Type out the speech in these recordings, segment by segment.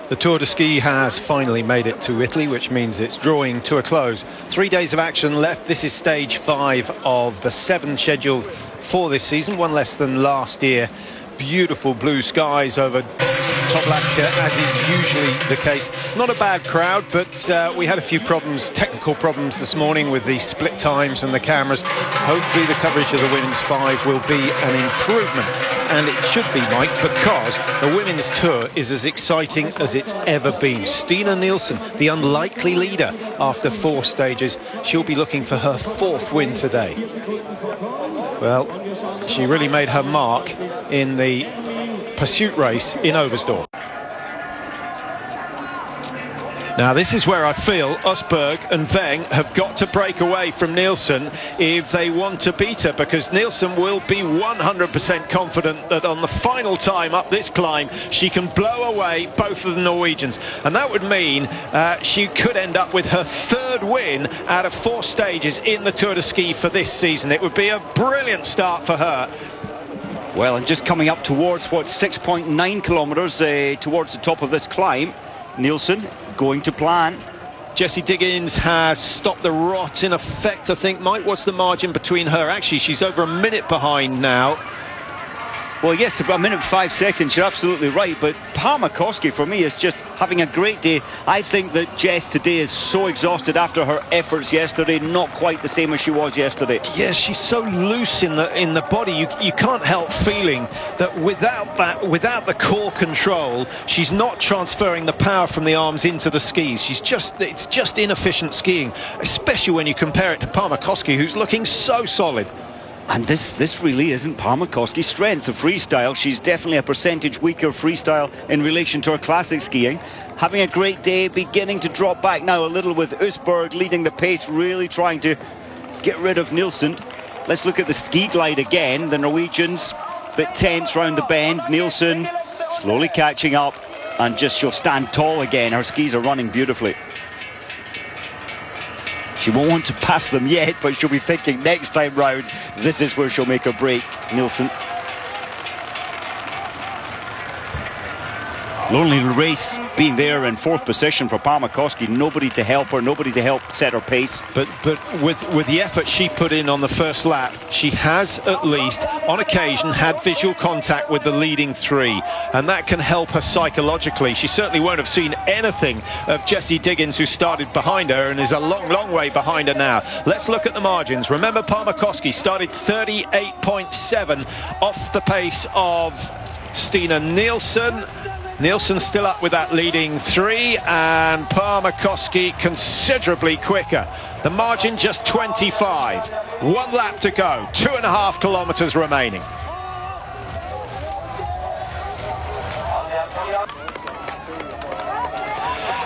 The Tour de Ski has finally made it to Italy, which means it's drawing to a close. 3 days of action left. This is stage 5 of the 7 scheduled for this season, one less than last year. Beautiful blue skies over Toblach, as is usually the case. Not a bad crowd, but we had a few problems, technical problems this morning with the split times and the cameras. Hopefully the coverage of the women's 5 will be an improvement. And it should be, Mike, because the women's tour is as exciting as it's ever been. Stina Nielsen, the unlikely leader after 4 stages. She'll be looking for her 4th win today. Well, she really made her mark in the pursuit race in Oberstdorf. Now this is where I feel Usberg and Weng have got to break away from Nielsen if they want to beat her, because Nielsen will be 100% confident that on the final time up this climb she can blow away both of the Norwegians, and that would mean she could end up with her 3rd win out of 4 stages in the Tour de Ski for this season. It would be a brilliant start for her. Well, and just coming up towards, what, 6.9 kilometers towards the top of this climb. Nielsen going to plan. Jessie Diggins has stopped the rot in effect, I think. Mike, what's the margin between her? Actually, she's over a minute behind now. Well, yes, about a minute 5 seconds, you're absolutely right, but Palmakoski for me is just having a great day. I think that Jess today is so exhausted after her efforts yesterday, not quite the same as she was yesterday. Yes, she's so loose in the body. You can't help feeling that without the core control, she's not transferring the power from the arms into the skis. It's just inefficient skiing, especially when you compare it to Palmakoski, who's looking so solid. And this really isn't Palmakoski's strength, the freestyle. She's definitely a percentage weaker freestyle in relation to her classic skiing. Having a great day, beginning to drop back now a little with Usberg leading the pace, really trying to get rid of Nielsen. Let's look at the ski glide again. The Norwegians, a bit tense round the bend. Nielsen slowly catching up, and just she'll stand tall again. Her skis are running beautifully. She won't want to pass them yet, but she'll be thinking next time round, this is where she'll make her break, Nielsen. Lonely race being there in 4th position for Palmakoski. Nobody to help her, nobody to help set her pace. But with the effort she put in on the first lap, she has at least on occasion had visual contact with the leading 3, and that can help her psychologically. She certainly won't have seen anything of Jessie Diggins, who started behind her and is a long way behind her now. Let's look at the margins. Remember, Palmakoski started 38.7 off the pace of Stina Nielsen. Nielsen still up with that leading 3, and Palmakoski considerably quicker. The margin just 25. 1 lap to go, 2.5 kilometers remaining.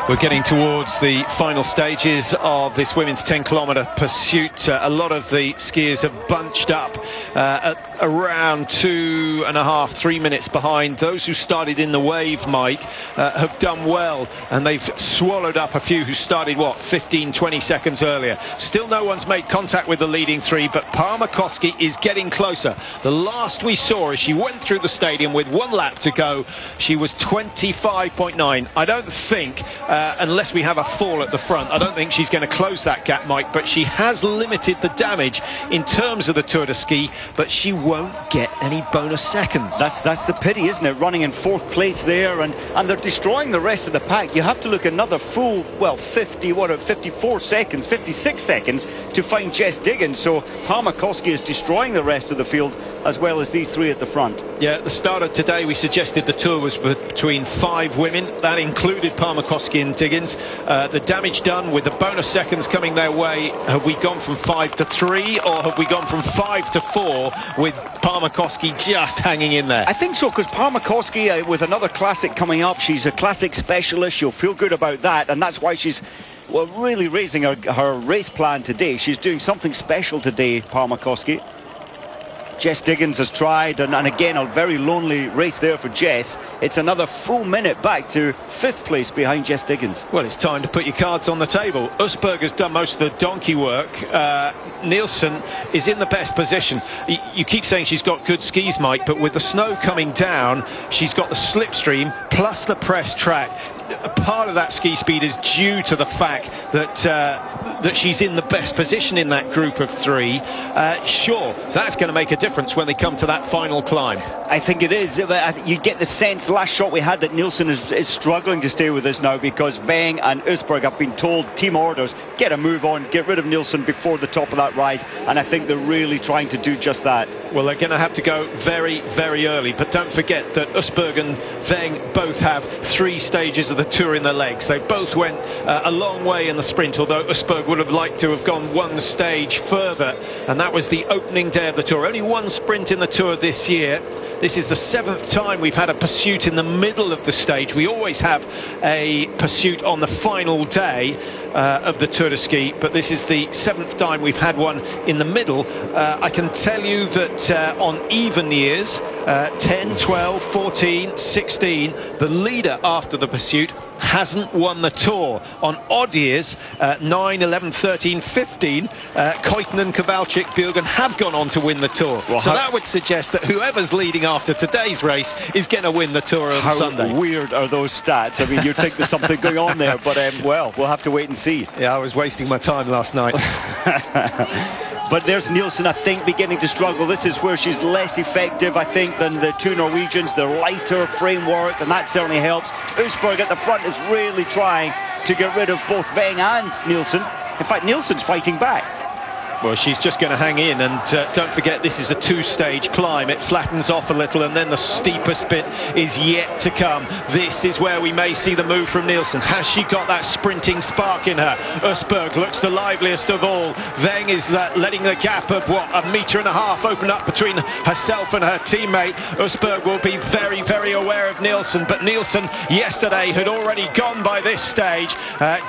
We're getting towards the final stages of this women's 10-kilometer pursuit. A lot of the skiers have bunched up at around 2.5, 3 minutes behind. Those who started in the wave, Mike, have done well, and they've swallowed up a few who started, what, 15, 20 seconds earlier. Still no one's made contact with the leading 3, but Palmakoski is getting closer. The last we saw as she went through the stadium with 1 lap to go, she was 25.9. I don't think, unless we have a fall at the front, I don't think she's going to close that gap, Mike, but she has limited the damage in terms of the Tour de Ski, but she won't get any bonus seconds. That's the pity, isn't it? Running in 4th place there, and they're destroying the rest of the pack. You have to look another full, well, 54 seconds, 56 seconds to find Jess Diggins. So Palmakoski is destroying the rest of the field, as well as these 3 at the front. Yeah, at the start of today we suggested the tour was between 5 women. That included Palmakoski and Diggins. The damage done with the bonus seconds coming their way. Have we gone from 5 to 3, or have we gone from 5 to 4 with Palmakoski just hanging in there? I think so, because Palmakoski, with another classic coming up, she's a classic specialist. She'll feel good about that, and that's why she's, well, really raising her race plan today. She's doing something special today, Palmakoski. Jess Diggins has tried, and again a very lonely race there for Jess. It's another full minute back to 5th place behind Jess Diggins. Well, it's time to put your cards on the table. Usberg has done most of the donkey work. Nielsen is in the best position. You keep saying she's got good skis, Mike, but with the snow coming down, she's got the slipstream plus the press track. part of that ski speed is due to the fact that that she's in the best position in that group of three. Sure, that's going to make a difference when they come to that final climb. I think it is. You get the sense, last shot we had, that Nielsen is struggling to stay with us now, because Weng and Usberg have been told team orders, get a move on, get rid of Nielsen before the top of that rise, and I think they're really trying to do just that. Well, they're going to have to go very, very early, but don't forget that Usberg and Weng both have 3 stages of the Tour in their legs. They both went a long way in the sprint, although Usberg would have liked to have gone 1 stage further, and that was the opening day of the Tour. Only 1 sprint in the Tour this year. This is the 7th time we've had a pursuit in the middle of the stage. We always have a pursuit on the final day of the Tour de Ski, but this is the 7th time we've had one in the middle. I can tell you that on even years, 10, 12, 14, 16, the leader after the pursuit hasn't won the Tour. On odd years, 9, 11, 13, 15, Kuiten and Kowalczyk, Björgen have gone on to win the Tour. Well, so that would suggest that whoever's leading after today's race is going to win the Tour on Sunday. How weird are those stats? I mean, you'd think there's something going on there, but well, we'll have to wait and see. Yeah, I was wasting my time last night. But there's Nielsen, I think, beginning to struggle. This is where she's less effective, I think, than the 2 Norwegians. The lighter framework, and that certainly helps. Usberg at the front is really trying to get rid of both Weng and Nielsen. In fact, Nielsen's fighting back. Well, she's just going to hang in, and don't forget, this is a 2-stage climb. It flattens off a little, and then the steepest bit is yet to come. This is where we may see the move from Nielsen. Has she got that sprinting spark in her? Usberg looks the liveliest of all. Weng is letting the gap of, what, 1.5 meters open up between herself and her teammate. Usberg will be very, very aware of Nielsen, but Nielsen yesterday had already gone by this stage.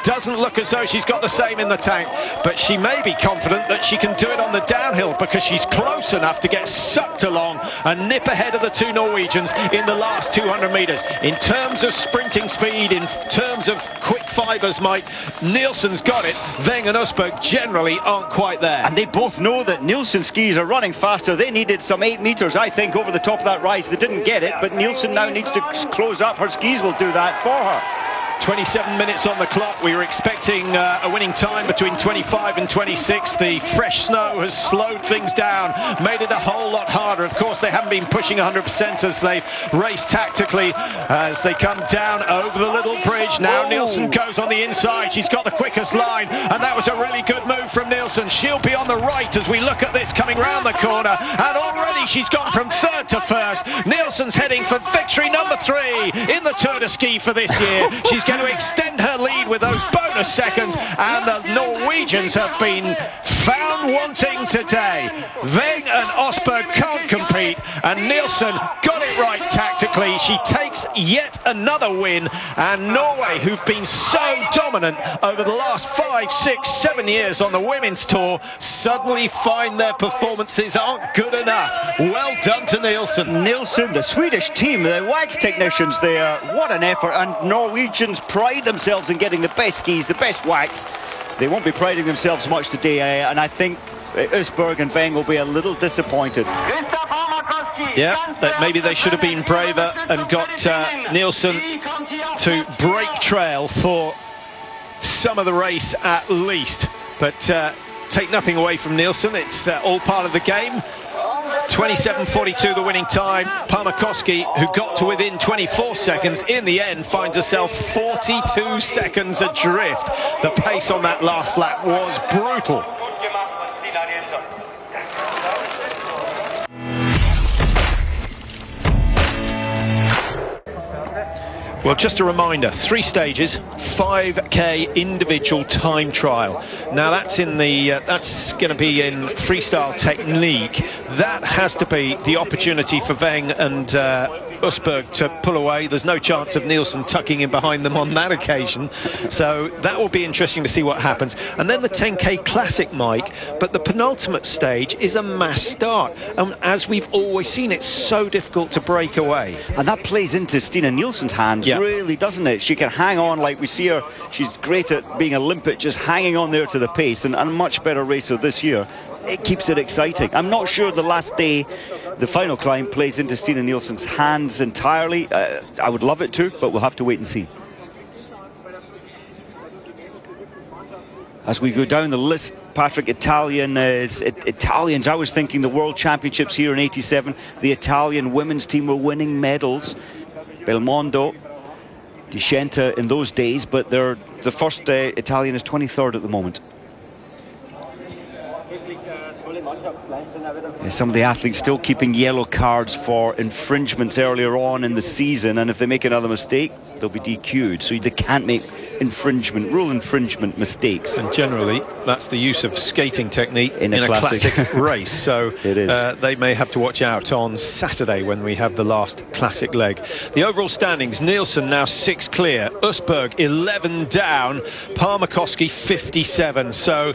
Doesn't look as though she's got the same in the tank, but she may be confident that she can do it on the downhill, because she's close enough to get sucked along and nip ahead of the 2 Norwegians in the last 200 meters. In terms of sprinting speed, in terms of quick fibers, Mike, Nielsen's got it. Weng and Usberg generally aren't quite there. And they both know that Nielsen's skis are running faster. They needed some 8 meters, I think, over the top of that rise. They didn't get it, but Nielsen now needs to close up. Her skis will do that for her. 27 minutes on the clock. We were expecting a winning time between 25 and 26. The fresh snow has slowed things down, made it a whole lot harder. Of course, they haven't been pushing 100% as they've raced tactically as they come down over the little bridge. Now Nielsen goes on the inside. She's got the quickest line, and that was a really good move from Nielsen. She'll be on the right as we look at this coming round the corner, and already she's gone from 3rd to 1st. Nielsen's heading for victory number 3 in the Tour de Ski for this year. She's going to extend her lead with those bonus seconds, and the Norwegians have been found wanting today. Weng and Usberg can't compete, and Nielsen got it right tactically. She takes yet another win, and Norway, who've been so dominant over the last 5, 6, 7 years on the women's tour, suddenly find their performances aren't good enough. Well done to Nielsen. Nielsen, the Swedish team, the wax technicians there, what an effort, and Norwegians pride themselves in getting the best skis, the best wax. They won't be priding themselves much today, and I think Usberg and Weng will be a little disappointed. Yeah, maybe they should have been braver and got Nielsen to break trail for some of the race at least. But take nothing away from Nielsen, it's all part of the game. 27.42 the winning time. Parmakoski, who got to within 24 seconds, in the end finds herself 42 seconds adrift. The pace on that last lap was brutal. Well, just a reminder, 3 stages, 5K individual time trial. Now that's in the that's going to be in freestyle technique. That has to be the opportunity for Weng and Usberg to pull away. There's no chance of Nielsen tucking in behind them on that occasion. So that will be interesting to see what happens. And then the 10K Classic, Mike. But the penultimate stage is a mass start. And as we've always seen, it's so difficult to break away. And that plays into Stina Nielsen's hands, really, doesn't it? She can hang on like we see her. She's great at being Olympic, just hanging on there to the pace, and a much better racer this year. It keeps it exciting. I'm not sure the last day, the final climb, plays into Stina Nielsen's hands entirely. I would love it to, but we'll have to wait and see. As we go down the list, Patrick, Italians, I was thinking the World Championships here in '87, the Italian women's team were winning medals. Belmondo, Discenta in those days, but the first Italian is 23rd at the moment. Some of the athletes still keeping yellow cards for infringements earlier on in the season, and if they make another mistake, they'll be DQ'd. So they can't make rule infringement mistakes. And generally, that's the use of skating technique in a classic race. So it is. They may have to watch out on Saturday when we have the last classic leg. The overall standings: Nielsen now 6 clear, Usberg 11 down, Parmakoski 57. So,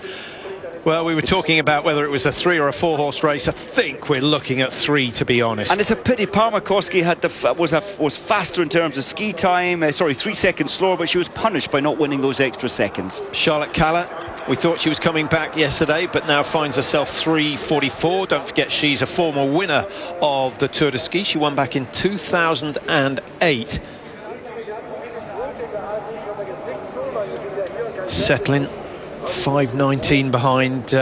well, we were talking about whether it was a 3 or a 4 horse race. I think we're looking at 3, to be honest. And it's a pity Parmakoski had was faster in terms of ski time. 3 seconds slower, but she was punished by not winning those extra seconds. Charlotte Kalla, we thought she was coming back yesterday, but now finds herself 3:44. Don't forget, she's a former winner of the Tour de Ski. She won back in 2008. Settling 5:19 behind.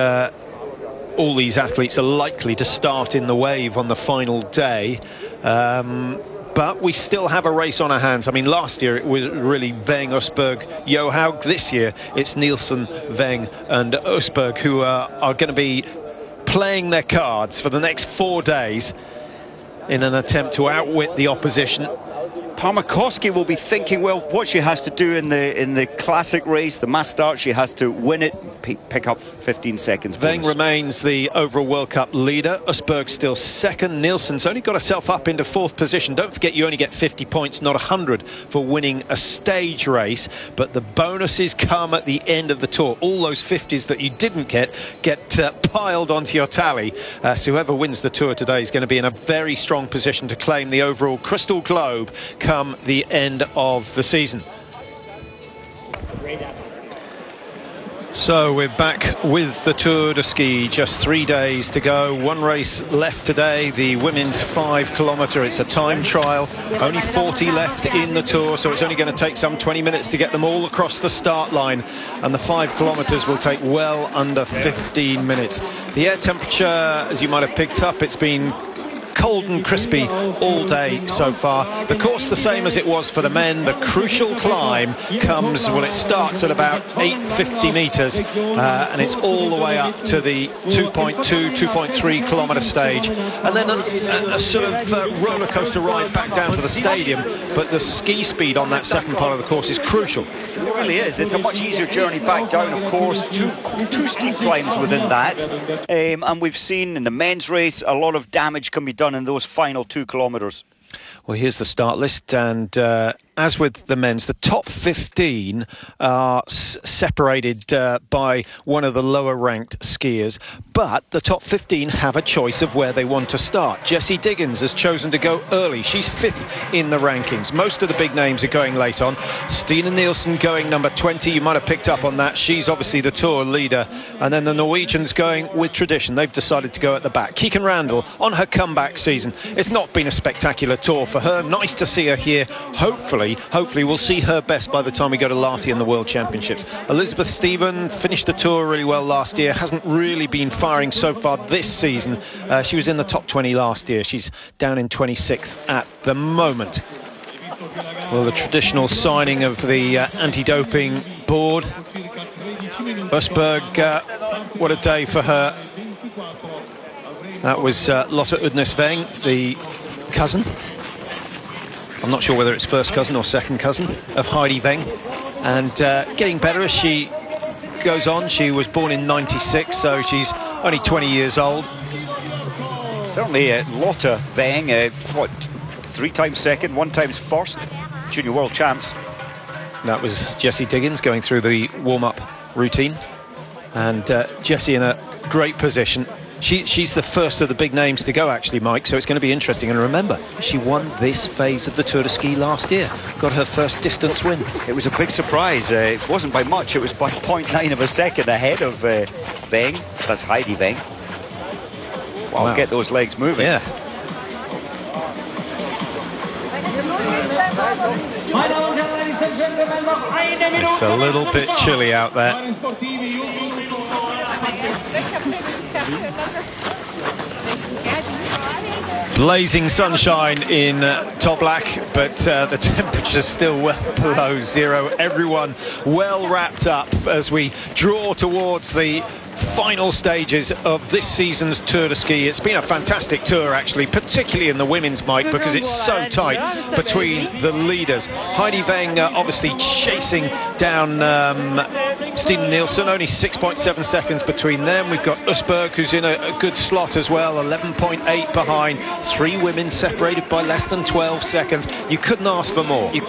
All these athletes are likely to start in the wave on the final day, but we still have a race on our hands. I mean, last year it was really Weng, Usberg, Johaug. This year it's Nielsen, Weng and Usberg who are going to be playing their cards for the next 4 days in an attempt to outwit the opposition. Parmakoski will be thinking, well, what she has to do in the classic race, the mass start, she has to win it, pick up 15 seconds. Weng remains the overall World Cup leader. Usberg still second. Nielsen's only got herself up into 4th position. Don't forget, you only get 50 points, not 100, for winning a stage race. But the bonuses come at the end of the tour. All those 50s that you didn't get piled onto your tally. So whoever wins the tour today is going to be in a very strong position to claim the overall Crystal Globe come the end of the season. So we're back with the Tour de Ski. Just 3 days to go. 1 race left today, the women's 5 kilometre. It's a time trial. Only 40 left in the Tour, so it's only going to take some 20 minutes to get them all across the start line. And the 5 kilometres will take well under 15 minutes. The air temperature, as you might have picked up, it's been cold and crispy all day so far. The course the same as it was for the men. The crucial climb comes, well, it starts at about 850 metres and it's all the way up to the 2.3 kilometre stage, and then a sort of roller coaster ride back down to the stadium. But the ski speed on that second part of the course is crucial. It really is. It's a much easier journey back down, of course. Two steep climbs within that, and we've seen in the men's race a lot of damage can be done in those final 2 kilometres. Well, here's the start list, and as with the men's, the top 15 are separated by one of the lower ranked skiers, but the top 15 have a choice of where they want to start. Jessie Diggins has chosen to go early. She's 5th in the rankings. Most of the big names are going late on. Stina Nielsen going number 20. You might have picked up on that. She's obviously the Tour leader. And then the Norwegians going with tradition. They've decided to go at the back. Keegan Randall on her comeback season. It's not been a spectacular tour for her. Nice to see her here. Hopefully we'll see her best by the time we go to Lahti in the World Championships. Elizabeth Stephen finished the tour really well last year. Hasn't really been firing so far this season. She was in the top 20 last year. She's down in 26th at the moment. Well, the traditional signing of the anti-doping board. Usberg, what a day for her. That was Lotte Udnes-Weng, the cousin. I'm not sure whether it's first cousin or second cousin of Heidi Weng, and getting better as she goes on. She was born in '96, so she's only 20 years old. Certainly Lotte Weng, 3 times second, 1 times first, junior world champs. That was Jessie Diggins going through the warm-up routine, and Jessie in a great position. She's the first of the big names to go, actually, Mike, so it's going to be interesting. And remember, she won this phase of the Tour de Ski last year, got her first distance win. It was a big surprise. It wasn't by much, it was by 0.9 of a second ahead of Weng. That's Heidi Weng. Wow. Get those legs moving. Yeah. Meine Damen und Herren, Ladies and It's a little bit chilly out there. Blazing sunshine in Toblach, but the temperature's still well below zero. Everyone well wrapped up as we draw towards the final stages of this season's Tour de Ski. It's been a fantastic tour, actually, particularly in the women's, Mike, because it's so tight between the leaders. Heidi Weng obviously chasing down Stine Nielsen, only 6.7 seconds between them. We've got Usberg, who's in a good slot as well, 11.8 behind. Three women separated by less than 12 seconds. You couldn't ask for more. You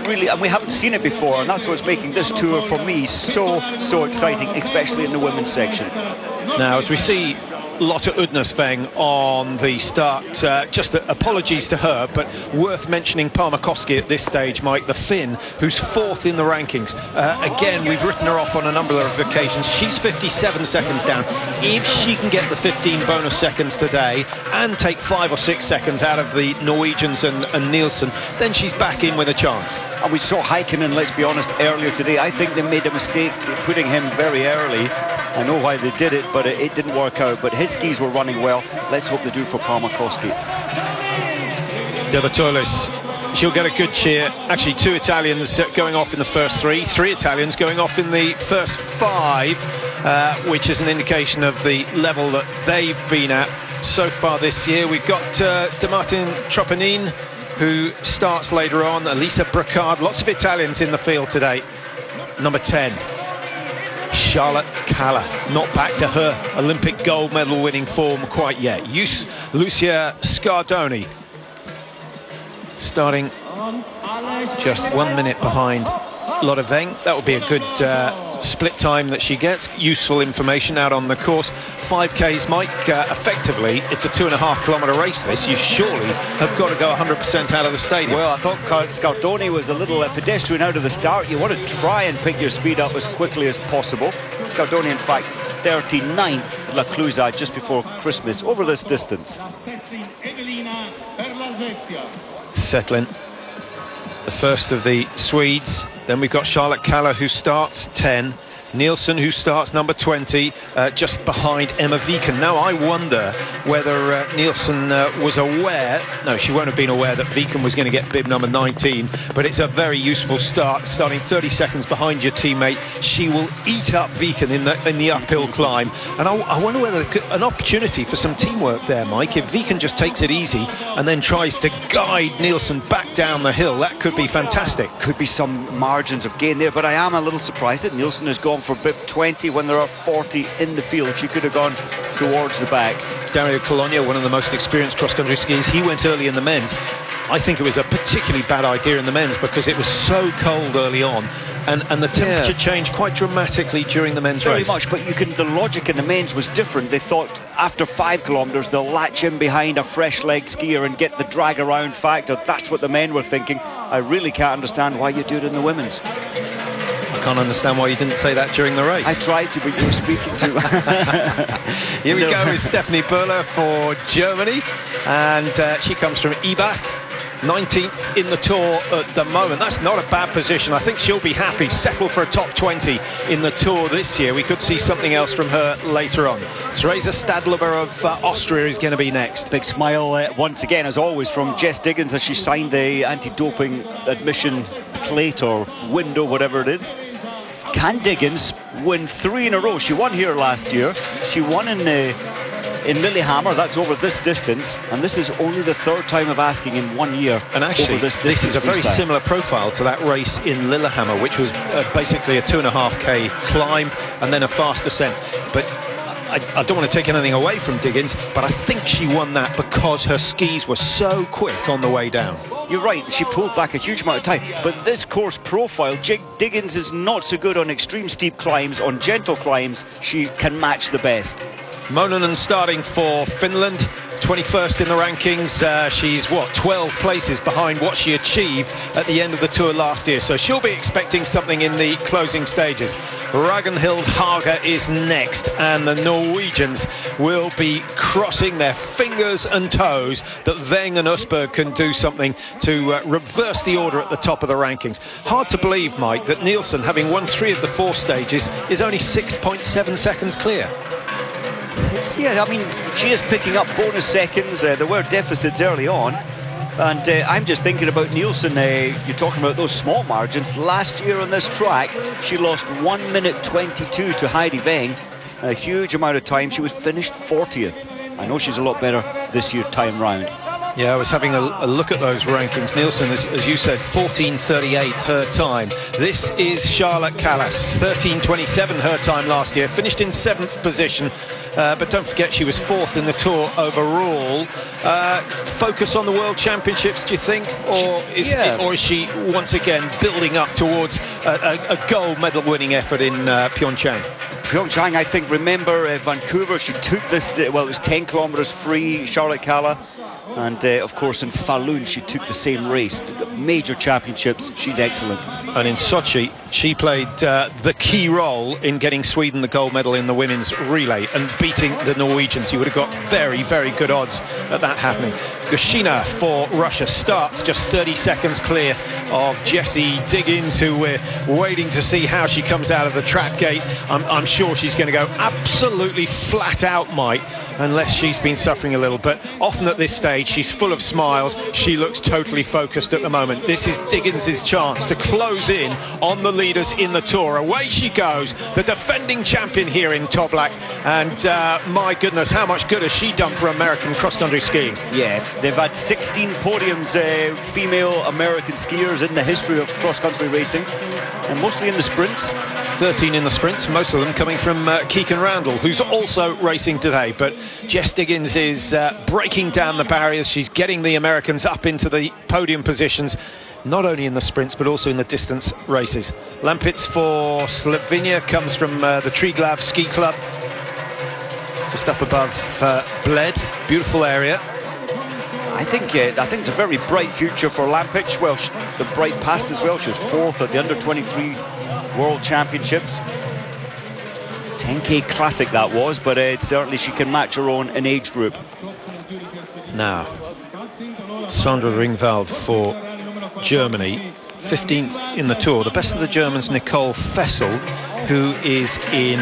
really, and we haven't seen it before, and that's what's making this tour for me so exciting, especially in the women's section. Now, as we see Lotte Udnersveng on the start, just apologies to her, but worth mentioning Palmakoski at this stage, Mike, the Finn, who's fourth in the rankings. Again, we've written her off on a number of occasions. She's 57 seconds down. If she can get the 15 bonus seconds today and take 5 or 6 seconds out of the Norwegians and Nielsen, then she's back in with a chance. And we saw Heikkinen, let's be honest, earlier today. I think they made a mistake putting him very early. I know why they did it, but it didn't work out. But his skis were running well. Let's hope they do for Palmakoski. De Bertollis, she'll get a good cheer. Actually, 2 Italians going off in the first 3. 3 Italians going off in the first 5, which is an indication of the level that they've been at so far this year. We've got De Martin Tropenin, who starts later on. Elisa Bracard, lots of Italians in the field today. Number 10. Charlotte Kalla, not back to her Olympic gold medal winning form quite yet. Lucia Scardoni starting just 1 minute behind Lotte Weng. That would be a good split time that she gets. Useful information out on the course. 5Ks, Mike, effectively it's a 2.5 kilometre race this. You surely have got to go 100% out of the stadium. Well, I thought Scardoni was a little pedestrian out of the start. You want to try and pick your speed up as quickly as possible. Scardoni, in fact, 39th La Clusa just before Christmas over this distance. Settling, the first of the Swedes. Then we've got Charlotte Kalla, who starts 10. Nielsen, who starts number 20, just behind Emma Viken. Now, I wonder whether Nielsen was aware. No, she won't have been aware that Viken was going to get bib number 19, but it's a very useful start, starting 30 seconds behind your teammate. She will eat up Viken in the uphill climb, and I wonder whether an opportunity for some teamwork there, Mike. If Viken just takes it easy and then tries to guide Nielsen back down the hill, that could be fantastic. Could be some margins of gain there, but I am a little surprised that Nielsen has gone for bib 20 when there are 40 in the field. She could have gone towards the back. Dario Cologno, one of the most experienced cross-country skiers, he went early in the men's. I think it was a particularly bad idea in the men's because it was so cold early on, and the temperature changed quite dramatically during the men's race. Very much, but the logic in the men's was different. They thought after 5 kilometres they'll latch in behind a fresh-legged skier and get the drag around factor. That's what the men were thinking. I really can't understand why you do it in the women's. I can't understand why you didn't say that during the race. I tried to, but you were speaking to. Here we go with Stephanie Böhler for Germany, and she comes from Ibach, 19th in the Tour at the moment. That's not a bad position. I think she'll be happy, settle for a top 20 in the Tour this year. We could see something else from her later on. Teresa Stadler of Austria is going to be next. Big smile once again, as always, from Jess Diggins as she signed the anti-doping admission plate or window, whatever it is. Can Diggins win 3 in a row? She won here last year. She won in Lillehammer. That's over this distance, and this is only the 3rd time of asking in 1 year. And actually, over this is a very similar profile to that race in Lillehammer, which was basically a 2.5k climb and then a fast descent. But I don't want to take anything away from Diggins, but I think she won that because her skis were so quick on the way down. You're right, she pulled back a huge amount of time, but this course profile, Diggins is not so good on extreme steep climbs. On gentle climbs, she can match the best. Mononen starting for Finland, 21st in the rankings. She's, what, 12 places behind what she achieved at the end of the Tour last year. So she'll be expecting something in the closing stages. Ragnhild Haga is next, and the Norwegians will be crossing their fingers and toes that Weng and Usberg can do something to reverse the order at the top of the rankings. Hard to believe, Mike, that Nielsen, having won 3 of the 4 stages, is only 6.7 seconds clear. Yeah, I mean, she is picking up bonus seconds. There were deficits early on. And I'm just thinking about Nielsen. You're talking about those small margins. Last year on this track, she lost 1 minute 22 to Heidi Weng. A huge amount of time. She was finished 40th. I know she's a lot better this year time round. Yeah, I was having a look at those rankings. Nielsen, as you said, 14.38 her time. This is Charlotte Callas, 13.27 her time last year. Finished in 7th position, but don't forget she was 4th in the Tour overall. Focus on the World Championships, do you think? Or is she once again building up towards a gold medal winning effort in Pyeongchang? Pyeongchang, I think, remember Vancouver, she took this, well, it was 10 kilometres free, Charlotte Callas. And of course in Falun she took the same race. Major championships, she's excellent. And in Sochi she played the key role in getting Sweden the gold medal in the women's relay and beating the Norwegians. You would have got very, very good odds at that happening. Gushina for Russia starts just 30 seconds clear of Jessie Diggins, who we're waiting to see how she comes out of the trap gate. I'm sure she's going to go absolutely flat out, Mike, unless she's been suffering a little. But often at this stage she's full of smiles. She looks totally focused at the moment. This is Diggins' chance to close in on the leaders in the Tour. Away she goes, the defending champion here in Toblach. And my goodness, how much good has she done for American cross-country skiing? Yeah, they've had 16 podiums, female American skiers in the history of cross-country racing, and mostly in the sprints. 13 in the sprints, most of them coming from Keegan Randall, who's also racing today. But Jess Diggins is breaking down the barriers. She's getting the Americans up into the podium positions, not only in the sprints but also in the distance races. Lampitz for Slovenia comes from the Triglav Ski Club, just up above Bled. Beautiful area. I think it's a very bright future for Lampitz. Well, the bright past as well. She was 4th at the under-23 World Championships. 10k classic that was, but certainly she can match her own in age group. Now, Sandra Ringwald for Germany, 15th in the Tour. The best of the Germans, Nicole Fessel, who is in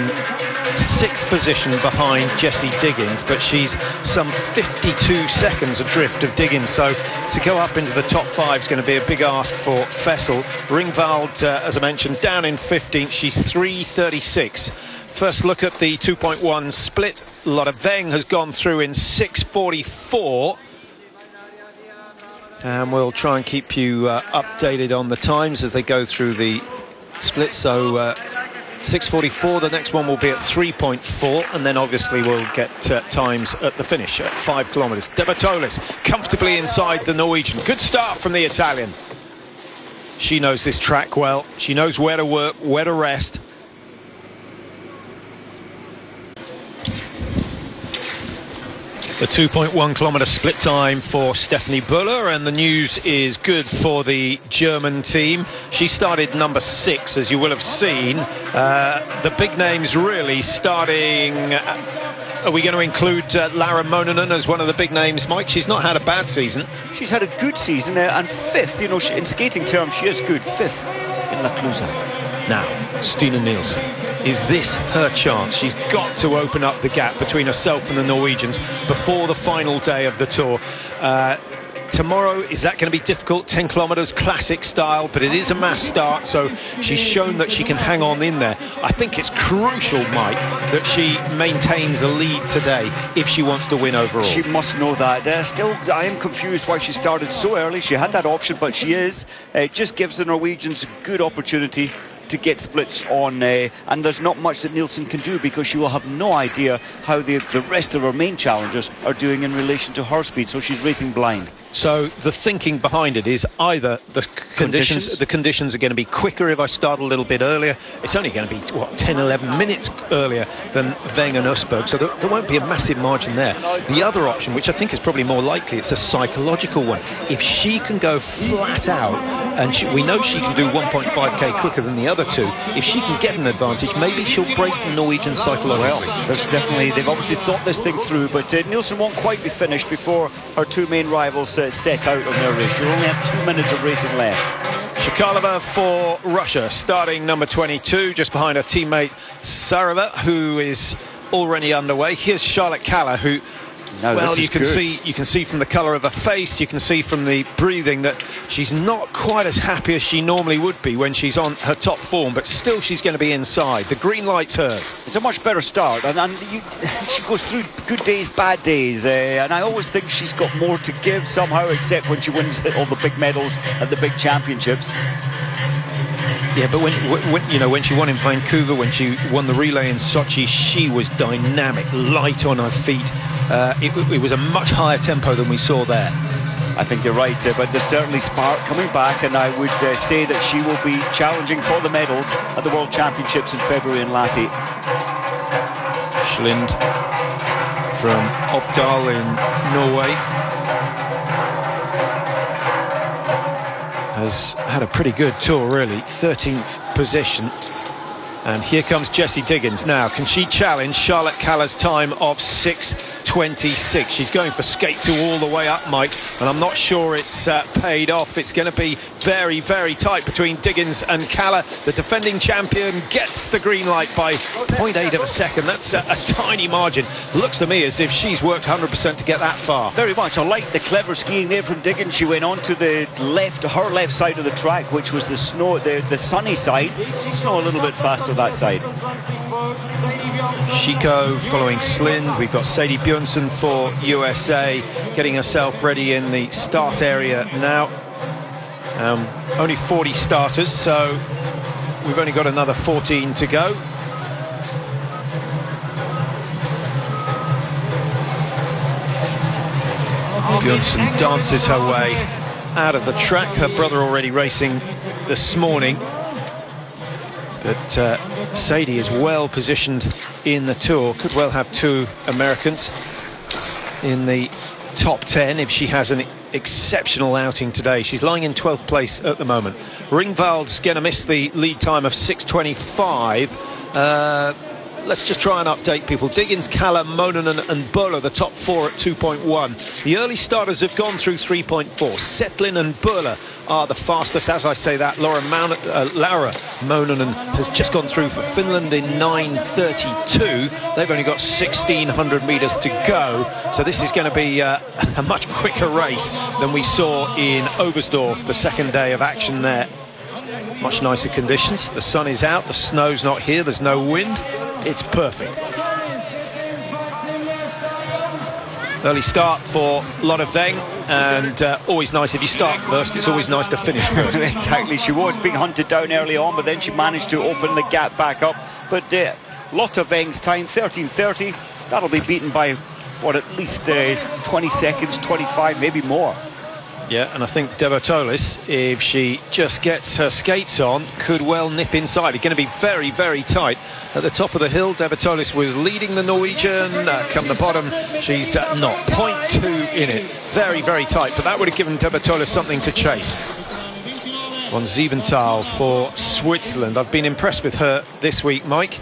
6th position behind Jessie Diggins, but she's some 52 seconds adrift of Diggins, so to go up into the top 5 is going to be a big ask for Fessel. Ringwald, as I mentioned, down in 15th. She's 3.36. First look at the 2.1 split. Lotte Weng has gone through in 6.44. And we'll try and keep you updated on the times as they go through the split. So 6.44, the next one will be at 3.4, and then obviously we'll get times at the finish at 5 kilometres. De Bertolis comfortably inside the Norwegian. Good start from the Italian. She knows this track well. She knows where to work, where to rest. The 2.1 kilometre split time for Stephanie Buller, and the news is good for the German team. She started number 6, as you will have seen. The big names really starting. Are we going to include Lara Mononen as one of the big names, Mike? She's not had a bad season. She's had a good season, and 5th. You know, in skating terms, she is good. 5th in La Clusaz. Now, Stina Nielsen. Is this her chance? She's got to open up the gap between herself and the Norwegians before the final day of the Tour. Tomorrow, is that going to be difficult? 10 kilometres, classic style, but it is a mass start, so she's shown that she can hang on in there. I think it's crucial, Mike, that she maintains a lead today if she wants to win overall. She must know that. Still, I am confused why she started so early. She had that option, but she is. It just gives the Norwegians a good opportunity to get splits on, and there's not much that Nielsen can do, because she will have no idea how the rest of her main challengers are doing in relation to her speed, so she's racing blind. So the thinking behind it is either the conditions are going to be quicker if I start a little bit earlier. It's only going to be, what, 10, 11 minutes earlier than Weng and Usberg, so there won't be a massive margin there. The other option, which I think is probably more likely, it's a psychological one. If she can go flat out, and we know she can do 1.5k quicker than the other two, if she can get an advantage, maybe she'll break the Norwegian psychologically. Well, there's definitely, they've obviously thought this thing through, but Nielsen won't quite be finished before her two main rivals set out on their race. She'll only have 2 minutes of racing left. Shakalova for Russia, starting number 22, just behind her teammate Sareva, who is already underway. Here's Charlotte Kalla, who, well, you can see from the colour of her face, you can see from the breathing that she's not quite as happy as she normally would be when she's on her top form, but still she's going to be inside. The green light's hers. It's a much better start, and she goes through good days, bad days, and I always think she's got more to give somehow, except when she wins all the big medals at the big championships. Yeah, but when she won in Vancouver, when she won the relay in Sochi, she was dynamic, light on her feet. It was a much higher tempo than we saw there. I think you're right, but there's certainly spark coming back, and I would say that she will be challenging for the medals at the World Championships in February in Lahti. Schlind from Oppdal in Norway has had a pretty good tour, really. 13th position. And here comes Jessie Diggins now. Can she challenge Charlotte Kalla's time of 6:26? She's going for skate 2 all the way up, Mike, and I'm not sure it's paid off. It's going to be very, very tight between Diggins and Kalla. The defending champion gets the green light by 0.8 of a second. That's a tiny margin. Looks to me as if she's worked 100% to get that far. Very much. I like the clever skiing there from Diggins. She went on to the her left side of the track, which was the snow, the sunny side. Snow a little bit faster that side. Shiko following Slind. We've got Sadie Björnsson for USA getting herself ready in the start area now. Only 40 starters, so we've only got another 14 to go. Björnsson dances her way out of the track. Her brother already racing this morning. But Sadie is well positioned in the tour. Could well have 2 Americans in the top 10 if she has an exceptional outing today. She's lying in 12th place at the moment. Ringvald's going to miss the lead time of 6:25. Let's just try and update people. Diggins, Kalla, Mononen and Böhler, the top 4 at 2.1. The early starters have gone through 3.4. Setlin and Böhler are the fastest. As I say that, Laura Mononen has just gone through for Finland in 9:32. They've only got 1,600 metres to go. So this is going to be a much quicker race than we saw in Oberstdorf, the second day of action there. Much nicer conditions. The sun is out, the snow's not here, there's no wind. It's perfect. Early start for Lotte Weng, and always nice if you start first. It's always nice to finish first. Exactly. She was being hunted down early on, but then she managed to open the gap back up. But Lotte Weng's time, 13:30. That'll be beaten by, what, at least 20 seconds, 25, maybe more. Yeah, and I think Devotolis, if she just gets her skates on, could well nip inside. It's going to be very, very tight. At the top of the hill, Devotolis was leading the Norwegian. Come the bottom, she's not. 0.2 in it. Very, very tight. But that would have given Devotolis something to chase. Von Siebenthal for Switzerland. I've been impressed with her this week, Mike.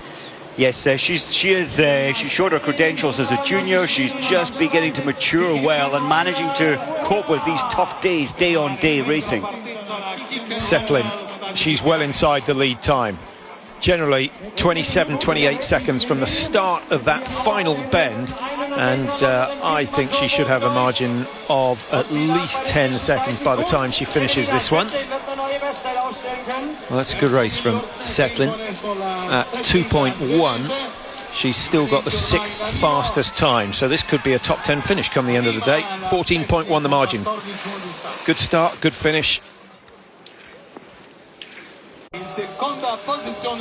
Yes, she showed her credentials as a junior. She's just beginning to mature well and managing to cope with these tough days, day on day racing. Setlin, she's well inside the lead time. Generally 27, 28 seconds from the start of that final bend, and I think she should have a margin of at least 10 seconds by the time she finishes this one. Well, that's a good race from Setlin. At 2.1, she's still got the 6th fastest time, so this could be a top 10 finish come the end of the day. 14.1 the margin. Good start, good finish.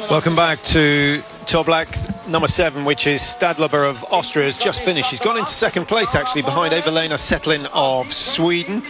Welcome back to Toblach. number 7, which is Stadler of Austria, has just finished. She's gone into second place, actually, behind Eva-Lena Settlin of Sweden.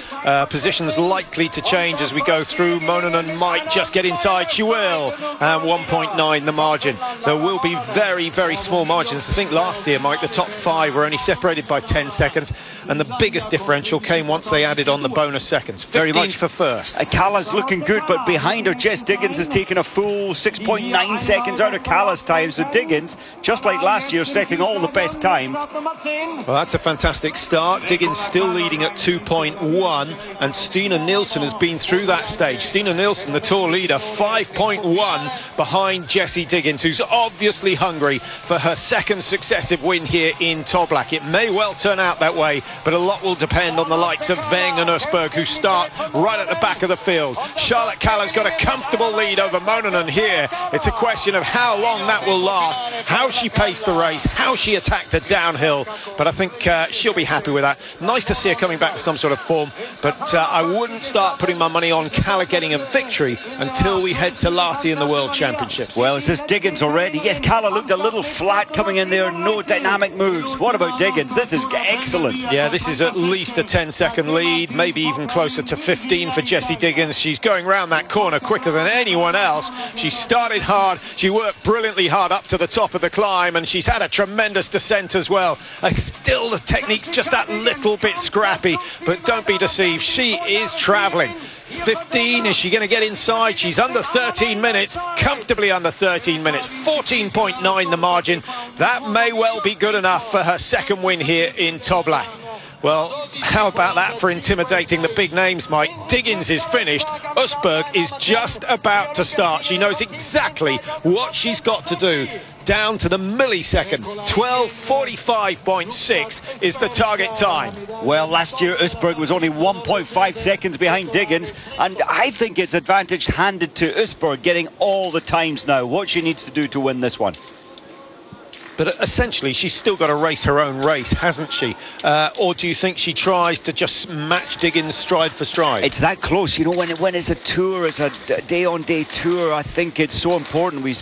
Positions likely to change as we go through. Mononen might just get inside. She will. And 1.9 the margin. There will be very, very small margins. I think last year, Mike, the top 5 were only separated by 10 seconds. And the biggest differential came once they added on the bonus seconds. 15 very much for first. Cala's looking good, but behind her, Jess Diggins has taken a full 6.9 seconds out of Cala's time. So Diggins, just like last year, setting all the best times. Well, that's a fantastic start. Diggins still leading at 2.1, and Stina Nielsen has been through that stage. Stina Nielsen, the tour leader, 5.1 behind Jessie Diggins, who's obviously hungry for her second successive win here in Toblach. It may well turn out that way, but a lot will depend on the likes of Weng and Usberg, who start right at the back of the field. Charlotte Kalla's got a comfortable lead over Mononen here. It's a question of how long that will last, how she paced the race, how she attacked the downhill, but I think she'll be happy with that. Nice to see her coming back to some sort of form, but I wouldn't start putting my money on Kalla getting a victory until we head to Lahti in the World Championships. Well, is this Diggins already? Yes, Kalla looked a little flat coming in there, no dynamic moves. What about Diggins? This is excellent. Yeah, this is at least a 10-second lead, maybe even closer to 15 for Jessie Diggins. She's going round that corner quicker than anyone else. She started hard, she worked brilliantly hard up to the top of the climb, and she's had a tremendous descent as well. Still the technique's just that little bit scrappy, but don't be deceived, she is travelling. 15, is she going to get inside? She's under 13 minutes, comfortably under 13 minutes, 14.9 the margin. That may well be good enough for her second win here in Toblach. Well, how about that for intimidating the big names, Mike? Diggins is finished. Usberg is just about to start. She knows exactly what she's got to do, down to the millisecond. 12:45.6 is the target time. Well, last year Usberg was only 1.5 seconds behind Diggins, and I think it's advantage handed to Usberg, getting all the times now. What she needs to do to win this one. But essentially, she's still got to race her own race, hasn't she? Or do you think she tries to just match Diggins stride for stride? It's that close, you know, when it's a tour, it's a day-on-day tour. I think it's so important. We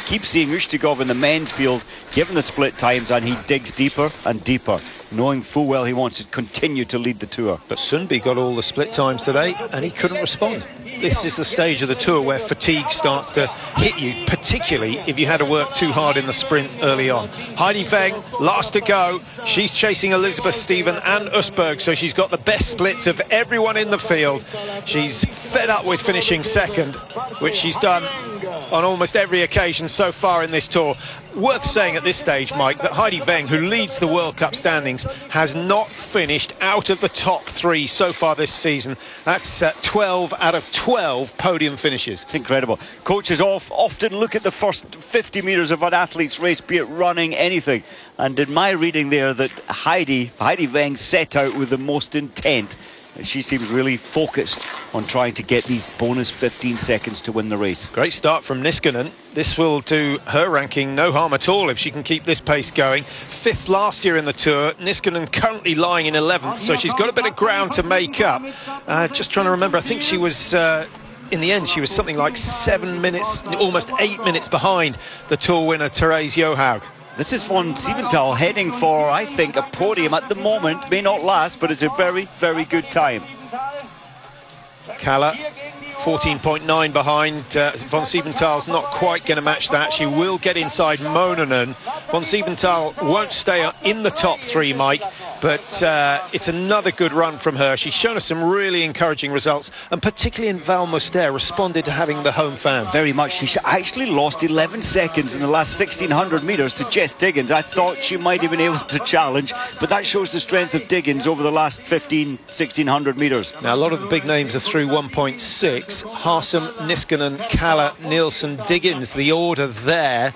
keep seeing Ushtigov in the men's field, given the split times, and he digs deeper and deeper, knowing full well he wants to continue to lead the tour. But Sundby got all the split times today, and he couldn't respond. This is the stage of the tour where fatigue starts to hit you, particularly if you had to work too hard in the sprint early on. Heidi Weng, last to go. She's chasing Elizabeth Steven and Usberg, so she's got the best splits of everyone in the field. She's fed up with finishing second, which she's done on almost every occasion so far in this tour. Worth saying at this stage, Mike, that Heidi Weng, who leads the World Cup standings, has not finished out of the top 3 so far this season. That's 12 out of 12 podium finishes. It's incredible. Coaches often look at the first 50 metres of an athlete's race, be it running, anything. And in my reading there, that Heidi Weng set out with the most intent. She seems really focused on trying to get these bonus 15 seconds to win the race. Great start from Niskanen. This will do her ranking no harm at all if she can keep this pace going. 5th last year in the tour. Niskanen currently lying in 11th, so she's got a bit of ground to make up. Just trying to remember, I think she was... in the end, she was something like 7 minutes, almost 8 minutes behind the tour winner, Therese Johaug. This is von Siebenthal heading for, I think, a podium at the moment. May not last, but it's a very, very good time. Kalla, 14.9 behind. Von Siebenthal's not quite going to match that. She will get inside Mononen. Von Siebenthal won't stay in the top 3, Mike, but it's another good run from her. She's shown us some really encouraging results, and particularly in Val Muster, responded to having the home fans. Very much. She actually lost 11 seconds in the last 1,600 metres to Jess Diggins. I thought she might have been able to challenge, but that shows the strength of Diggins over the last 1,600 metres. Now, a lot of the big names are through 1.6. Harsum, Niskanen, Kalla, Nielsen, Diggins, the order there.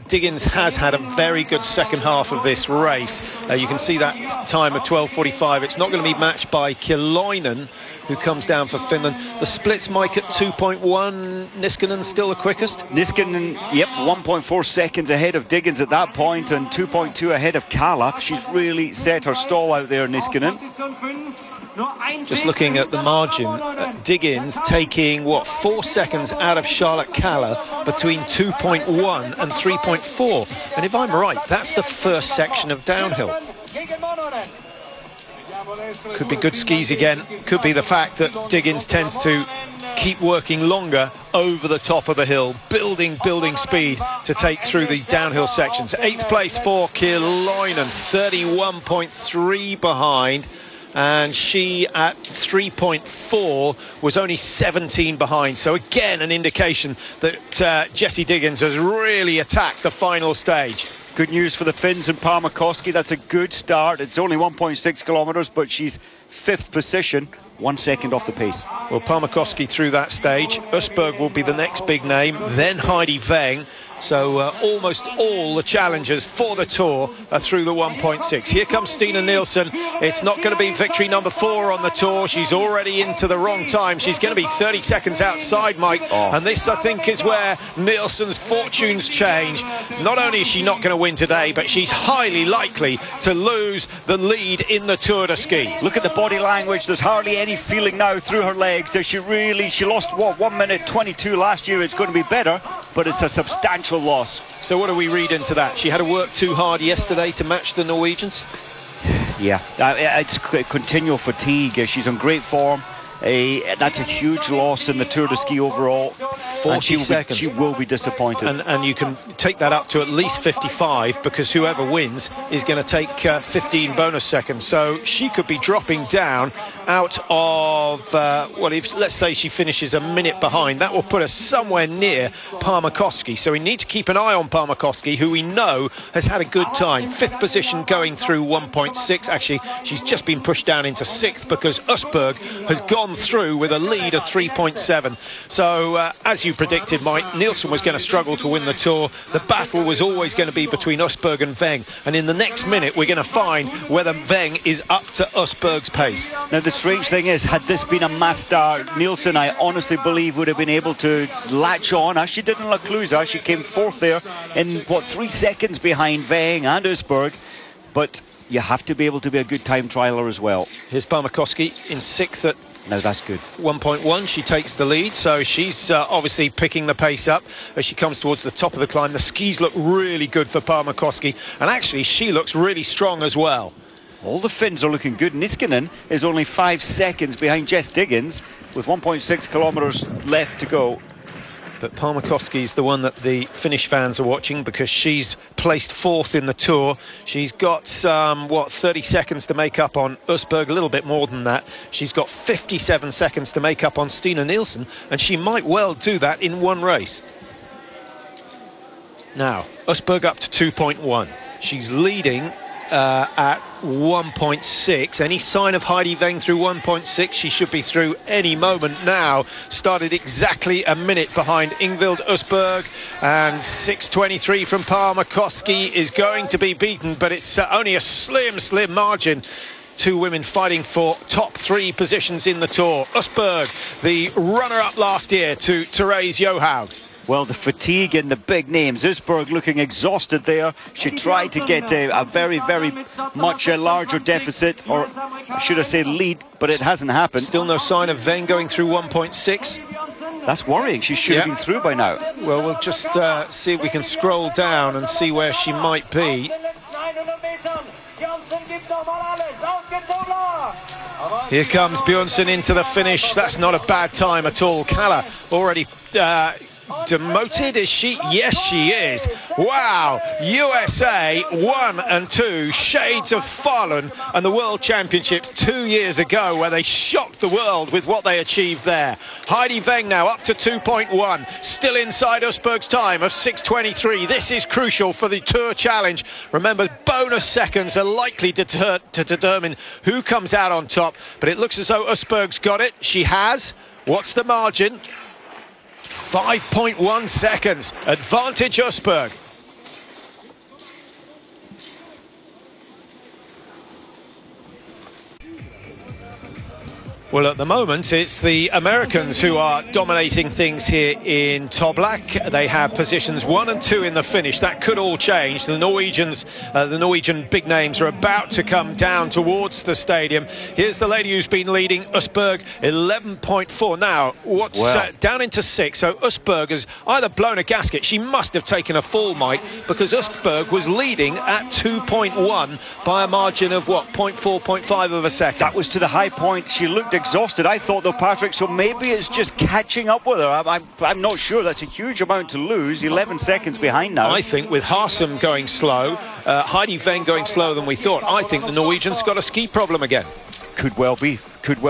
Diggins has had a very good second half of this race. You can see that time of 12:45. It's not going to be matched by Kiloinen, who comes down for Finland. The splits, Mike, at 2.1. Niskanen still the quickest? Niskanen, yep, 1.4 seconds ahead of Diggins at that point, and 2.2 ahead of Kalla. She's really set her stall out there, Niskanen. Just looking at the margin, Diggins taking, what, 4 seconds out of Charlotte Kaller between 2.1 and 3.4. And if I'm right, that's the first section of downhill. Could be good skis again. Could be the fact that Diggins tends to keep working longer over the top of a hill, building speed to take through the downhill sections. 8th place for Kiloinen, 31.3 behind. And she at 3.4 was only 17 behind. So again, an indication that Jessie Diggins has really attacked the final stage. Good news for the Finns and Parmakoski. That's a good start. It's only 1.6 kilometres, but she's 5th position, 1 second off the pace. Well, Parmakoski through that stage. Usberg will be the next big name, then Heidi Weng. So almost all the challengers for the Tour are through the 1.6. Here comes Stina Nielsen. It's not going to be victory number 4 on the Tour. She's already into the wrong time. She's going to be 30 seconds outside, Mike. And this, I think, is where Nielsen's fortunes change. Not only is she not going to win today, but she's highly likely to lose the lead in the Tour de Ski. Look at the body language. There's hardly any feeling now through her legs. She lost, what, 1 minute 22 last year. It's going to be better, but it's a substantial loss. So what do we read into that? She had to work too hard yesterday to match the Norwegians? Yeah, it's continual fatigue. She's on great form. That's a huge loss in the Tour de Ski overall. 40 seconds. She will be disappointed. And you can take that up to at least 55, because whoever wins is going to take 15 bonus seconds. So she could be dropping down out of, let's say she finishes a minute behind. That will put us somewhere near Parmakoski. So we need to keep an eye on Parmakoski, who we know has had a good time. 5th position going through 1.6. Actually, she's just been pushed down into 6th because Usberg has gone through with a lead of 3.7. So as you predicted, Mike, Nielsen was going to struggle to win the Tour. The battle was always going to be between Usberg and Weng, and in the next minute we're going to find whether Weng is up to Usberg's pace. Now the strange thing is, had this been a mass start, Nielsen, I honestly believe, would have been able to latch on, as she did in La Clusa. She came 4th there in, 3 seconds behind Weng and Usberg, but you have to be able to be a good time trialer as well. Here's Parmakoski in 6th at no, that's good. 1.1, she takes the lead, so she's obviously picking the pace up as she comes towards the top of the climb. The skis look really good for Parmakoski, and actually she looks really strong as well. All the Finns are looking good. Niskanen is only 5 seconds behind Jess Diggins with 1.6 kilometres left to go. But Parmakoski's the one that the Finnish fans are watching, because she's placed 4th in the Tour. She's got 30 seconds to make up on Usberg, a little bit more than that. She's got 57 seconds to make up on Stina Nielsen, and she might well do that in one race. Now, Usberg up to 2.1. She's leading at 1.6. Any sign of Heidi Weng through 1.6? She should be through any moment now. Started exactly a minute behind Ingvild Usberg, and 6:23 from Parmakoski is going to be beaten, but it's only a slim margin. 2 women fighting for top 3 positions in the Tour. Usberg, the runner-up last year to Therese Johaug. Well, the fatigue in the big names. Usberg looking exhausted there. She tried to get a very much larger deficit, or should I say lead, but it hasn't happened. Still no sign of Weng going through 1.6. That's worrying. She should have been through by now. Well, we'll just see if we can scroll down and see where she might be. Here comes Björnsson into the finish. That's not a bad time at all. Kaller already demoted, is she? Yes, she is. Wow, USA 1 and 2, shades of Falun and the World Championships 2 years ago, where they shocked the world with what they achieved there. Heidi Weng now up to 2.1, still inside Usberg's time of 6:23. This is crucial for the Tour Challenge. Remember, bonus seconds are likely to determine who comes out on top, but it looks as though Usberg's got it. She has. What's the margin? 5.1 seconds. Advantage Usberg. Well, at the moment, it's the Americans who are dominating things here in Toblach. They have positions 1 and 2 in the finish. That could all change. The Norwegians, the Norwegian big names are about to come down towards the stadium. Here's the lady who's been leading, Østberg, 11.4. Now, what's down into 6. So Østberg has either blown a gasket. She must have taken a fall, Mike, because Østberg was leading at 2.1 by a margin of, what, 0.4, 0.5 of a second. That was to the high point. She looked exhausted, I thought, though, Patrick, so maybe it's just catching up with her. I'm not sure. That's a huge amount to lose. 11 seconds behind now. I think with Harsum going slow, Heidi Veng going slower than we thought, I think the Norwegians got a ski problem again. Could well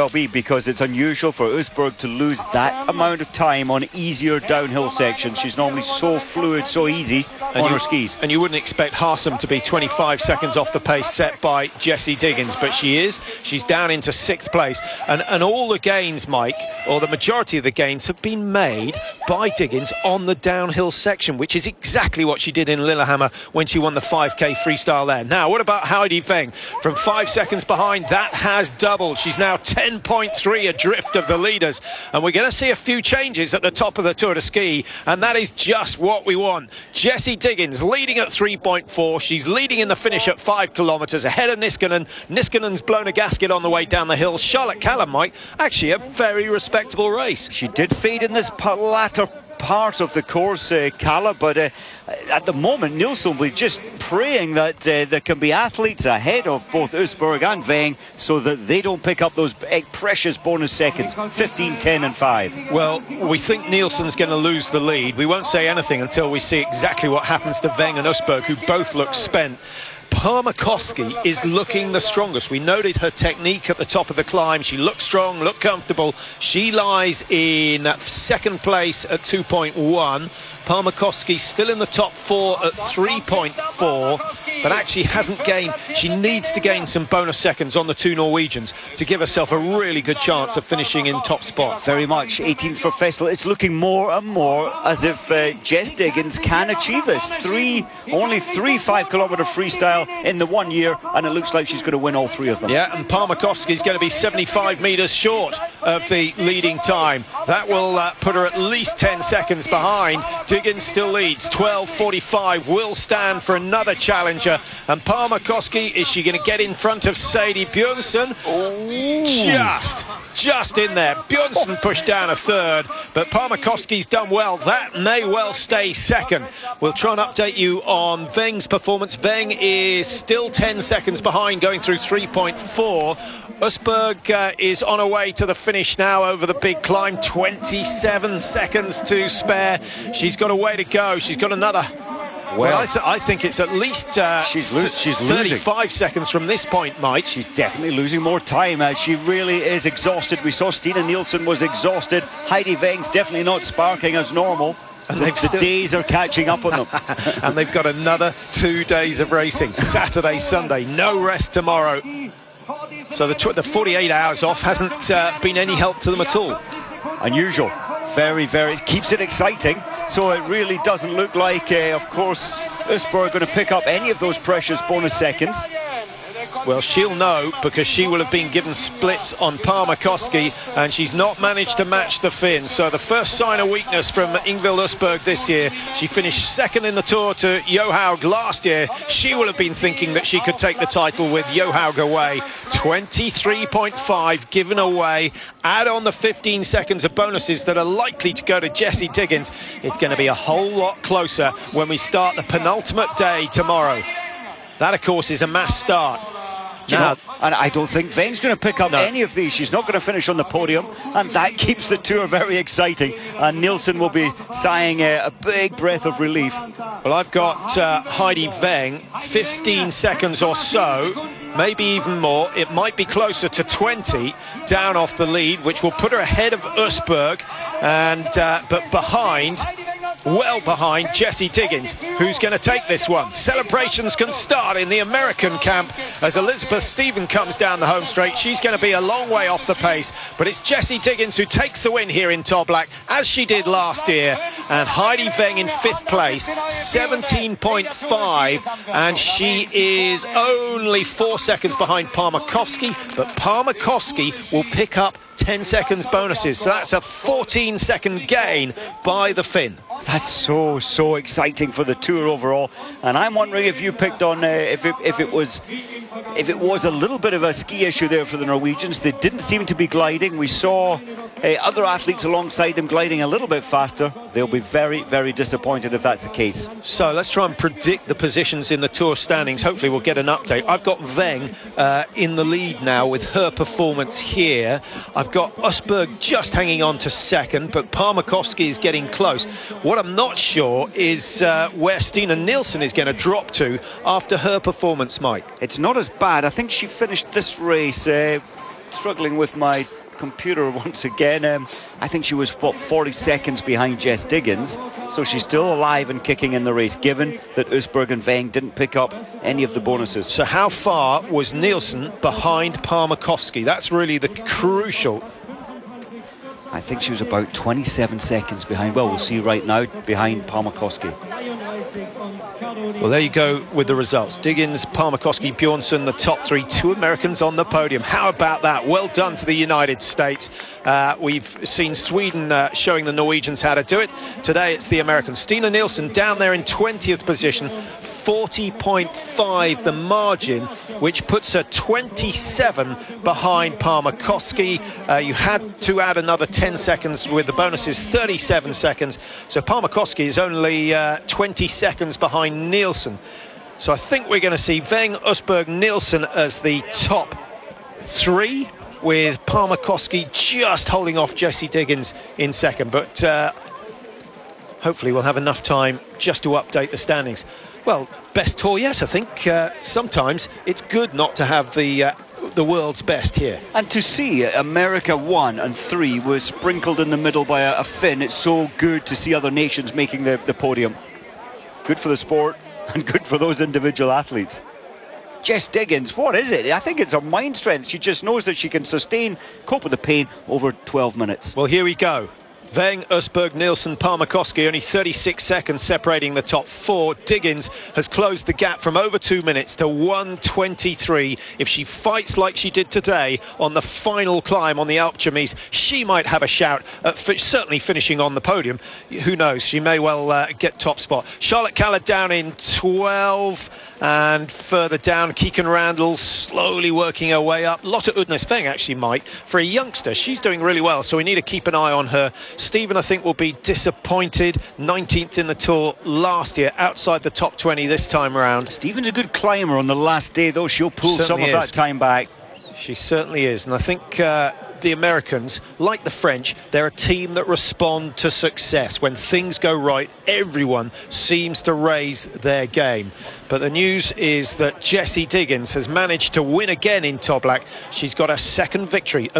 be, because it's unusual for Østberg to lose that amount of time on easier downhill sections. She's normally so fluid, so easy on her skis. And you wouldn't expect Harsum to be 25 seconds off the pace set by Jessie Diggins, but she is. She's down into 6th place. And all the gains, Mike, or the majority of the gains, have been made by Diggins on the downhill section, which is exactly what she did in Lillehammer when she won the 5K freestyle there. Now, what about Heidi Veng? From 5 seconds behind, that has doubled. She's now 10.3 adrift of the leaders, and we're going to see a few changes at the top of the Tour de Ski, and that is just what we want. Jessie Diggins leading at 3.4. She's leading in the finish at 5 kilometres ahead of Niskanen. Niskanen's blown a gasket on the way down the hill. Charlotte Callum, Mike, actually a very respectable race. She did fade in this latter part of the course, Calla, but at the moment Nilsson will be just praying that there can be athletes ahead of both Østberg and Veng so that they don't pick up those precious bonus seconds, 15, 10 and 5. Well, we think Nilsson's going to lose the lead. We won't say anything until we see exactly what happens to Veng and Østberg, who both look spent. Parmakoski is looking the strongest. We noted her technique at the top of the climb. She looked strong, looked comfortable. She lies in 2nd place at 2.1. Parmakoski still in the top 4 at 3.4, but actually hasn't gained. She needs to gain some bonus seconds on the 2 Norwegians to give herself a really good chance of finishing in top spot. Very much. 18th for Fessel. It's looking more and more as if Jess Diggins can achieve this. Only three 5-kilometre freestyle in the 1 year, and it looks like she's going to win all 3 of them. Yeah, and Parmakoski's going to be 75 metres short of the leading time. That will put her at least 10 seconds behind. Diggins still leads. 12.45 will stand for another challenger. And Parmakoski, is she going to get in front of Sadie Bjørnsen? Just in there. Bjørnsen pushed down a 3rd, but Parmakoski's done well. That may well stay 2nd. We'll try and update you on Veng's performance. Veng is still 10 seconds behind, going through 3.4. Østberg is on her way to the finish now over the big climb. 27 seconds to spare. She's got a way to go. She's got another. Well, I think it's at least she's 35 losing. Seconds from this point, Mike. She's definitely losing more time. She really is exhausted. We saw Stina Nilsson was exhausted. Heidi Veng's definitely not sparking as normal. And the days are catching up on them. And they've got another 2 days of racing. Saturday, Sunday, no rest tomorrow. So the 48 hours off hasn't been any help to them at all. Unusual. Very, very. It keeps it exciting. So it really doesn't look like, of course, Østberg are going to pick up any of those precious bonus seconds. Well, she'll know, because she will have been given splits on Parmakoski, and she's not managed to match the Finn. So the first sign of weakness from Ingvild Østberg this year. She finished 2nd in the Tour to Johaug last year. She will have been thinking that she could take the title with Johaug away. 23.5 given away. Add on the 15 seconds of bonuses that are likely to go to Jessie Diggins. It's going to be a whole lot closer when we start the penultimate day tomorrow. That, of course, is a mass start. Now, and I don't think Veng's going to pick up any of these. She's not going to finish on the podium, and that keeps the Tour very exciting. And Nilsson will be sighing a big breath of relief. Well, I've got Heidi Veng, 15 seconds or so, maybe even more. It might be closer to 20 down off the lead, which will put her ahead of Østberg, and but behind well behind Jessie Diggins, who's going to take this one. Celebrations can start in the American camp as Elizabeth Stephen comes down the home straight. She's going to be a long way off the pace, but it's Jessie Diggins who takes the win here in Toblach, as she did last year. And Heidi Weng in 5th place, 17.5, and she is only 4 seconds behind Parmakovsky, but Parmakovsky will pick up 10 seconds bonuses, so that's a 14-second gain by the Finn. That's so exciting for the tour overall, and I'm wondering if you picked on if it was a little bit of a ski issue there for the Norwegians. They didn't seem to be gliding. We saw other athletes alongside them gliding a little bit faster. They'll be very disappointed if that's the case. So let's try and predict the positions in the tour standings. Hopefully we'll get an update. I've got Weng in the lead now with her performance here. I've got Usberg just hanging on to 2nd, but Parmakovsky is getting close. What I'm not sure is where Stina Nielsen is going to drop to after her performance, Mike. It's not as bad. I think she finished this race struggling with my computer once again. I think she was, what, 40 seconds behind Jess Diggins, so she's still alive and kicking in the race, given that Usberg and Weng didn't pick up any of the bonuses. So how far was Nielsen behind Parmakovsky? That's really the crucial. I think she was about 27 seconds behind. Well, we'll see right now, behind Parmakovsky. Well, there you go with the results. Diggins, Parmakovsky, Bjornsson, the top 3, 2 Americans on the podium. How about that? Well done to the United States. We've seen Sweden showing the Norwegians how to do it. Today it's the Americans. Stina Nielsen down there in 20th position, 40.5 the margin, which puts her 27 behind Parmakovsky. You had to add another 10 seconds with the bonuses, 37 seconds. So Parmakovsky is only 20 seconds behind Nielsen. So I think we're going to see Weng, Usberg, Nielsen as the top 3, with Parmakovsky just holding off Jessie Diggins in 2nd. But hopefully we'll have enough time just to update the standings. Well, best tour yet, I think. Sometimes it's good not to have the world's best here. And to see America 1 and 3 was sprinkled in the middle by a Finn. It's so good to see other nations making the podium. Good for the sport and good for those individual athletes. Jess Diggins, what is it? I think it's her mind strength. She just knows that she can cope with the pain over 12 minutes. Well, here we go. Weng, Usberg, Nielsen, Parmakovsky, only 36 seconds separating the top 4. Diggins has closed the gap from over 2 minutes to 1:23. If she fights like she did today on the final climb on the Alpe d'Huez, she might have a shout at certainly finishing on the podium. Who knows? She may well get top spot. Charlotte Kallard down in 12, and further down, Keegan Randall slowly working her way up. Lotte Udnes Weng, actually, Mike, for a youngster, she's doing really well, so we need to keep an eye on her. Stephen, I think, will be disappointed. 19th in the Tour last year, outside the top 20 this time around. Stephen's a good climber on the last day, though. She'll pull some of that time back. She certainly is. And I think the Americans, like the French, they're a team that respond to success. When things go right, everyone seems to raise their game. But the news is that Jessie Diggins has managed to win again in Toblach. She's got a 2nd victory.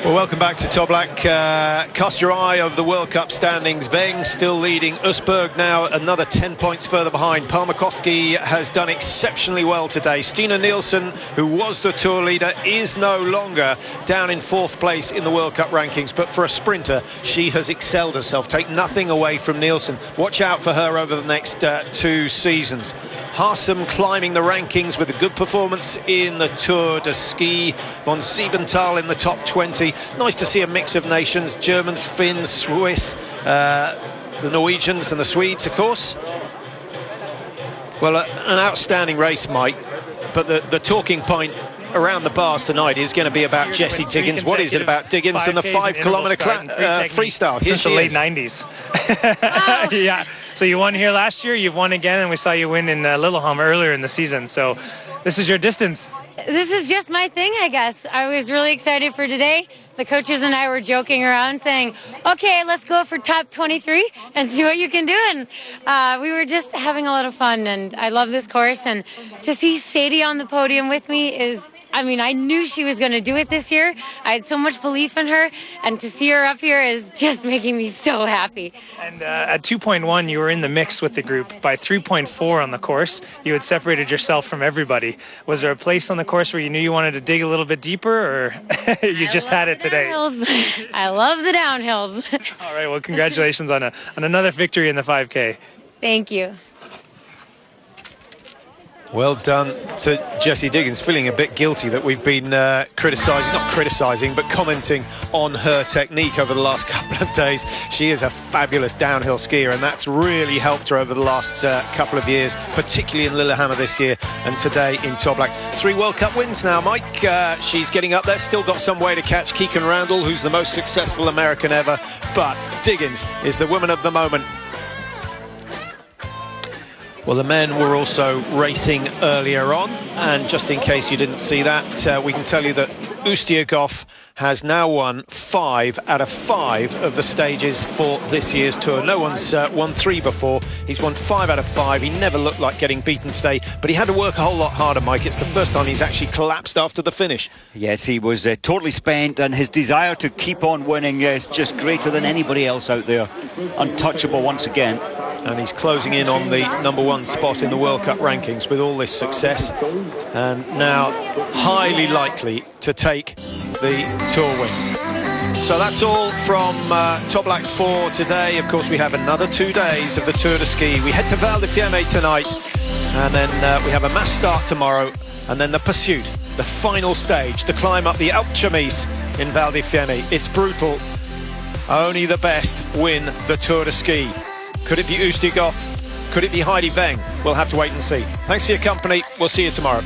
Well, welcome back to Toblach. Cast your eye over the World Cup standings. Weng still leading. Usberg now another 10 points further behind. Parmakovsky has done exceptionally well today. Stina Nielsen, who was the tour leader, is no longer down in 4th place in the World Cup rankings. But for a sprinter, she has excelled herself. Take nothing away from Nielsen. Watch out for her over the next 2 seasons. Harsum climbing the rankings with a good performance in the Tour de Ski. Von Siebenthal in the top 20. Nice to see a mix of nations, Germans, Finns, Swiss, the Norwegians and the Swedes, of course. Well, an outstanding race, Mike, but the talking point around the bars tonight is going to be about Jessie Diggins. What is it about Diggins and the 5 kilometre freestyle? Since the late 90s. Wow. Yeah, so you won here last year, you've won again, and we saw you win in Lillehammer earlier in the season, so this is your distance. This is just my thing, I guess. I was really excited for today. The coaches and I were joking around saying, okay, let's go for top 23 and see what you can do. And we were just having a lot of fun, and I love this course. And to see Sadie on the podium with me is I mean, I knew she was going to do it this year. I had so much belief in her, and to see her up here is just making me so happy. And at 2.1, you were in the mix with the group. By 3.4 on the course, you had separated yourself from everybody. Was there a place on the course where you knew you wanted to dig a little bit deeper, or you just had it today? I love the downhills. All right, well, congratulations on another victory in the 5K. Thank you. Well done to Jessie Diggins, feeling a bit guilty that we've been not criticising, but commenting on her technique over the last couple of days. She is a fabulous downhill skier, and that's really helped her over the last couple of years, particularly in Lillehammer this year and today in Toblach. 3 World Cup wins now, Mike. She's getting up there, still got some way to catch Keegan Randall, who's the most successful American ever, but Diggins is the woman of the moment. Well, the men were also racing earlier on, and just in case you didn't see that, we can tell you that Ustiakov has now won 5 out of 5 of the stages for this year's tour. No one's won 3 before. He's won 5 out of 5. He never looked like getting beaten today, but he had to work a whole lot harder, Mike. It's the first time he's actually collapsed after the finish. Yes, he was totally spent, and his desire to keep on winning is just greater than anybody else out there. Untouchable once again. And he's closing in on the #1 spot in the World Cup rankings with all this success, and now highly likely to take the tour win. So that's all from Toblach for today. Of course, we have another 2 days of the Tour de Ski. We head to Val di Fiemme tonight, and then we have a mass start tomorrow, and then the pursuit, the final stage, the climb up the Alpe Chemise in Val di Fiemme. It's brutal. Only the best win the Tour de Ski. Could it be Ustiakov? Could it be Heidi Weng? We'll have to wait and see. Thanks for your company. We'll see you tomorrow.